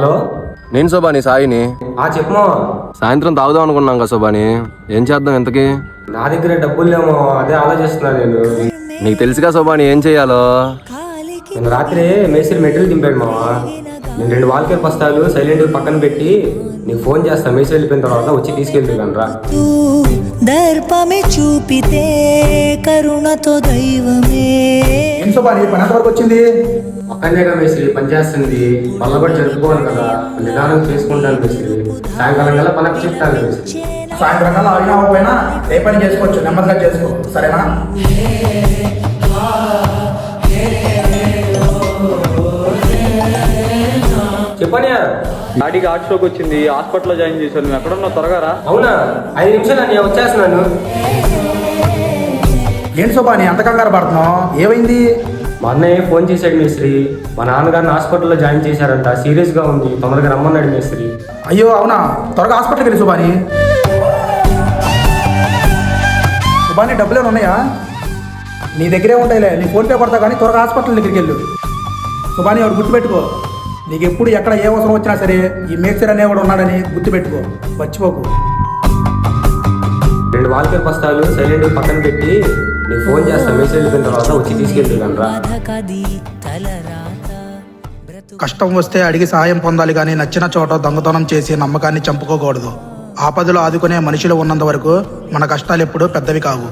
Hello, నేను శోభాని సాయిని. చెప్పమో. సాయంత్రం తాగుదాం అనుకున్నాం కదా శోభాని, ఏం చేద్దాం ఇంతకీ? నా దగ్గర డబ్బులు లేమో, అదే ఆలోచిస్తున్నా నేను. నీకు తెలుసుగా శోభాని ఏం చెయ్యాలో. నేను రాత్రి మేస్త్రి మెటీరియల్ దింపాడు మావా. నేను 2 వాల్కేర్ బస్తాలు సైలెంట్ పక్కన పెట్టి నీకు ఫోన్ చేస్తా. మేస్త్రి వెళ్ళిపోయిన తర్వాత వచ్చి తీసుకెళ్తాను రా. దర్పమే చూపితే కరుణతో దైవమే. ఏం శోభాని పని ఎంతవరకు వచ్చింది? ఒక్కనేగా మేస్త్రి పని చేస్తుంది. పనులు కూడా జరుపుకోవాలి కదా, నిదానం చేసుకుంటాను మేస్త్రి. సాయంకాలం కల్లా పనకు చెప్తాను మేస్త్రి. సాయంత్రం కల్లా ఆగినా అవ్వకపోయినా ఏ పని చేసుకోవచ్చు, నెమ్మదిగా చేసుకో, సరేనా? చెప్పని. డాడీకి హార్ట్ స్ట్రోక్ వచ్చింది, హాస్పిటల్లో జాయిన్ చేశాను. నువ్వు ఎక్కడున్నావు? త్వరగా రా. అవునా? 5 నిమిషాలు నేను వచ్చేస్తున్నాను. ఏంటి శోభాని అంత కంగారు పడుతున్నావు? ఏమైంది? మా అన్నయ్య ఫోన్ చేశాడు మేస్త్రి. మా నాన్నగారిని హాస్పిటల్లో జాయిన్ చేశారంట. సీరియస్గా ఉంది, తొందరగా రమ్మన్నాడు మేస్త్రి. అయ్యో అవునా? త్వరగా హాస్పిటల్కి వెళ్ళి శోభాని. శోభాని డబ్బులు ఏమైనా ఉన్నాయా? నీ దగ్గరే ఉంటాయిలే, నీ ఫోన్పే కొడతా కానీ త్వరగా హాస్పిటల్ దగ్గరికి వెళ్ళు. శోభాని ఒకటి గుర్తుపెట్టుకో, నీకు ఎప్పుడు ఎక్కడ ఏ అవసరం వచ్చినా సరే ఈ మేస్త్రి అనేవాడు ఉన్నాడని గుర్తుపెట్టుకో, మర్చిపోకు. 2 వాల్కేర్ బస్తాలు సైలెంట్ పక్కన పెట్టి నీకు ఫోన్ చేస్తా. మేస్త్రి వెళ్ళిపోయిన తర్వాత వచ్చి తీసుకెళ్తాను రా. కష్టం వస్తే అడిగి సహాయం పొందాలి కానీ నచ్చిన చోట దొంగతనం చేసి నమ్మకాన్ని చంపుకోకూడదు. ఆపదలో ఆదుకునే మనుషులు ఉన్నంత వరకు మన కష్టాలు ఎప్పుడూ పెద్దవి కావు.